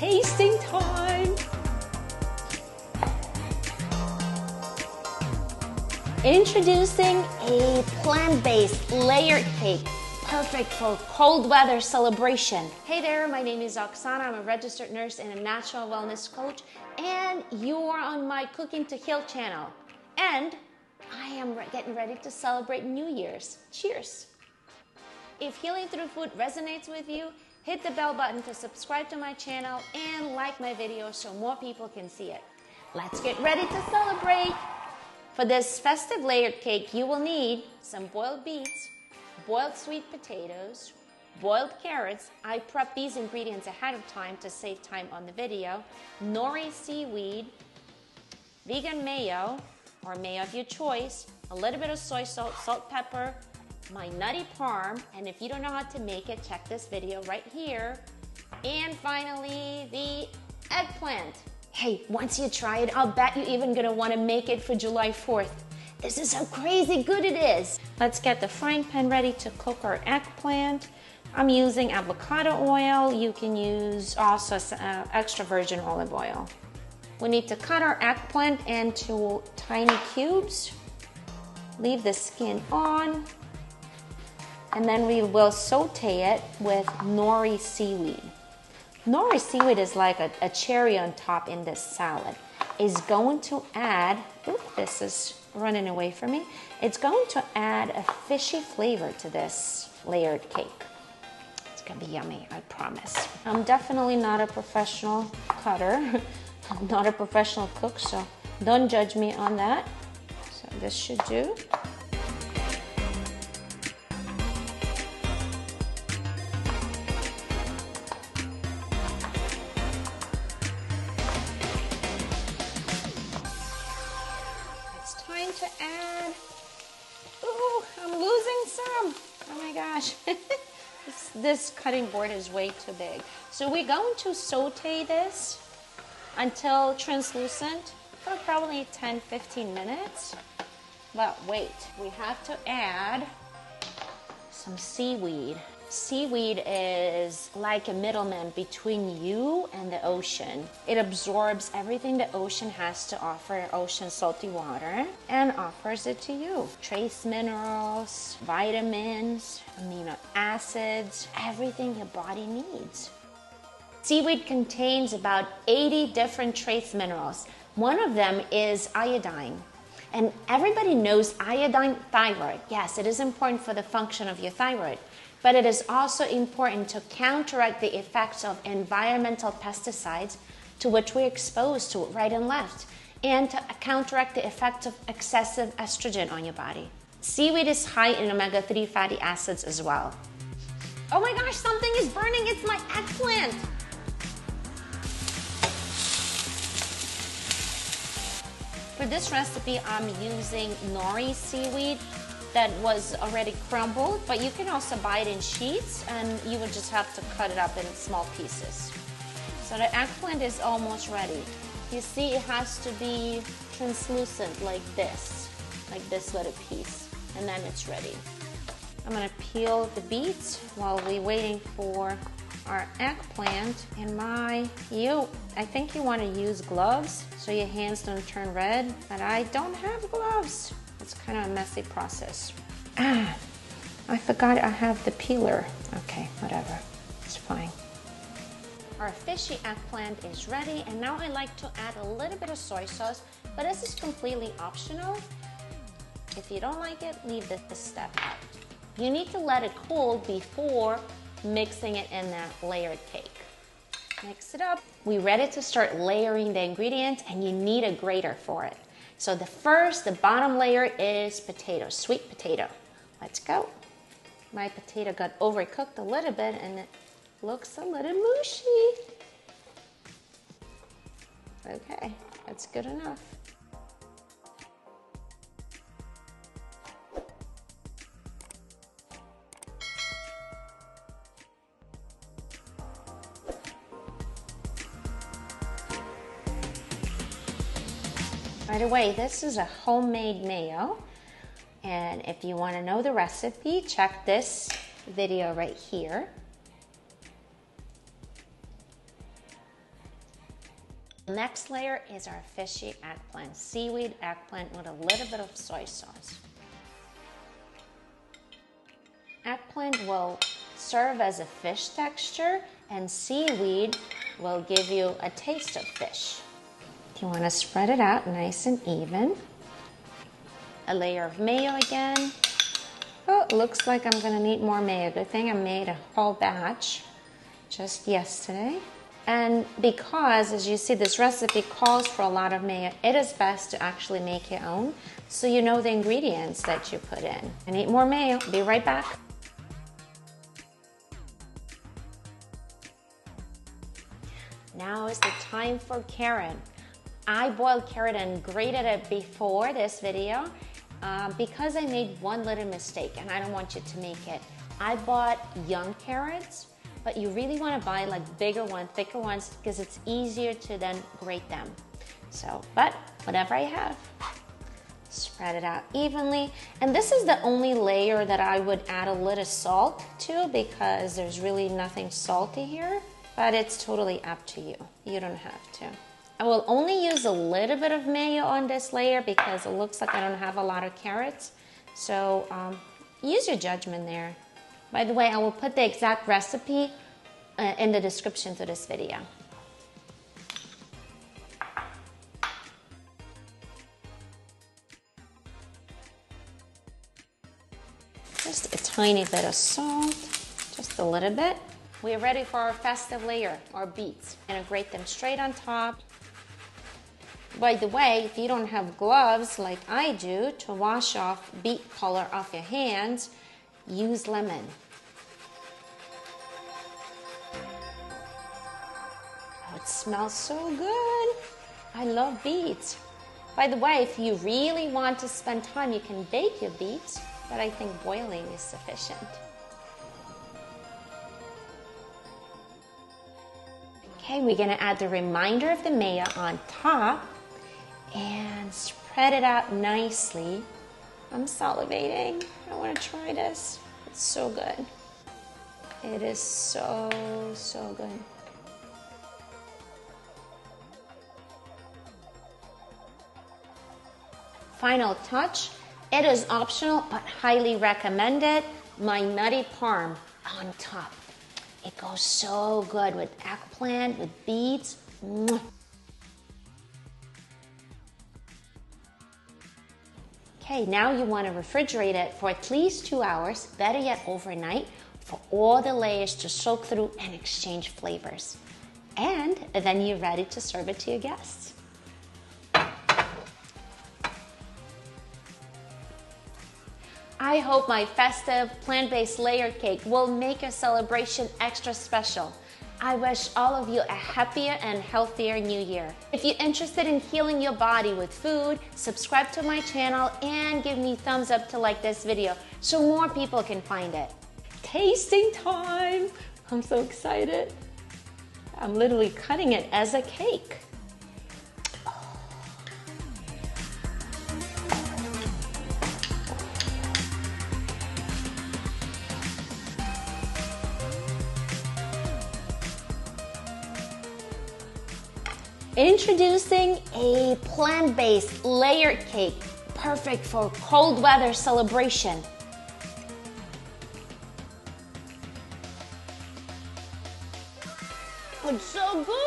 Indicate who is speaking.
Speaker 1: tasting time. Introducing a plant-based layered cake, perfect for cold weather celebration. Hey there, my name is Oksana. I'm a registered nurse and a natural wellness coach, and you are on my Cooking to Heal channel. And I am getting ready to celebrate New Year's. Cheers! If healing through food resonates with you, hit the bell button to subscribe to my channel and like my video so more people can see it. Let's get ready to celebrate! For this festive layered cake, you will need some boiled beets, boiled sweet potatoes, boiled carrots. I prepped these ingredients ahead of time to save time on the video. Nori seaweed, vegan mayo, or mayo of your choice, a little bit of soy salt, salt, pepper, my nutty parm, and if you don't know how to make it, check this video right here. And finally, the eggplant. Hey, once you try it, I'll bet you're even gonna wanna make it for July 4th. This is how crazy good it is. Let's get the frying pan ready to cook our eggplant. I'm using avocado oil. You can use also extra virgin olive oil. We need to cut our eggplant into tiny cubes. Leave the skin on. And then we will saute it with nori seaweed. Nori seaweed is like a cherry on top in this salad. It's going to add, this is running away from me. It's going to add a fishy flavor to this layered cake. It's gonna be yummy, I promise. I'm definitely not a professional cutter. I'm not a professional cook, so don't judge me on that. So this should do. To add, ooh, I'm losing some. Oh my gosh, this cutting board is way too big. So we're going to saute this until translucent for probably 10-15 minutes. But wait, we have to add some seaweed. Seaweed is like a middleman between you and the ocean. It absorbs everything the ocean has to offer, ocean salty water, and offers it to you. Trace minerals, vitamins, amino acids, everything your body needs. Seaweed contains about 80 different trace minerals. One of them is iodine. And everybody knows iodine, thyroid. Yes, it is important for the function of your thyroid. But it is also important to counteract the effects of environmental pesticides to which we're exposed to right and left, and to counteract the effects of excessive estrogen on your body. Seaweed is high in omega-3 fatty acids as well. Oh my gosh, something is burning, it's my eggplant! For this recipe, I'm using nori seaweed that was already crumbled, but you can also buy it in sheets and you would just have to cut it up in small pieces. So the eggplant is almost ready. You see it has to be translucent like this little piece, and then it's ready. I'm gonna peel the beets while we're waiting for our eggplant. And I think you wanna use gloves so your hands don't turn red, but I don't have gloves. It's kind of a messy process. I forgot I have the peeler. Okay, whatever, it's fine. Our fishy eggplant is ready, and now I like to add a little bit of soy sauce, but this is completely optional. If you don't like it, leave this step out. You need to let it cool before mixing it in that layered cake. Mix it up. We're ready to start layering the ingredients, and you need a grater for it. So the bottom layer is potato, sweet potato. Let's go. My potato got overcooked a little bit and it looks a little mushy. Okay, that's good enough. By the way, this is a homemade mayo, and if you want to know the recipe, check this video right here. The next layer is our fishy eggplant, seaweed eggplant with a little bit of soy sauce. Eggplant will serve as a fish texture, and seaweed will give you a taste of fish. You want to spread it out nice and even. A layer of mayo again. Oh, it looks like I'm going to need more mayo. Good thing I made a whole batch just yesterday. And because, as you see, this recipe calls for a lot of mayo, it is best to actually make your own so you know the ingredients that you put in. I need more mayo. Be right back. Now is the time for carrot. I boiled carrot and grated it before this video because I made one little mistake and I don't want you to make it. I bought young carrots, but you really want to buy like bigger ones, thicker ones, because it's easier to then grate them. So, but whatever I have, spread it out evenly. And this is the only layer that I would add a little salt to because there's really nothing salty here, but it's totally up to you. You don't have to. I will only use a little bit of mayo on this layer because it looks like I don't have a lot of carrots. So use your judgment there. By the way, I will put the exact recipe in the description to this video. Just a tiny bit of salt, just a little bit. We're ready for our festive layer, our beets. I'm gonna grate them straight on top. By the way, if you don't have gloves like I do to wash off beet color off your hands, use lemon. Oh, it smells so good. I love beets. By the way, if you really want to spend time, you can bake your beets, but I think boiling is sufficient. Okay, we're gonna add the remainder of the mayo on top and spread it out nicely. I'm salivating. I want to try this. It's so good. It is so good. Final touch. It is optional but highly recommended. My nutty parm on top. It goes so good with eggplant, with beets. Okay, now you want to refrigerate it for at least 2 hours, better yet overnight, for all the layers to soak through and exchange flavors. And then you're ready to serve it to your guests. I hope my festive plant-based layer cake will make your celebration extra special. I wish all of you a happier and healthier new year. If you're interested in healing your body with food, subscribe to my channel and give me thumbs up to like this video so more people can find it. Tasting time! I'm so excited. I'm literally cutting it as a cake. Introducing a plant-based layered cake, perfect for cold weather celebration. It's so good!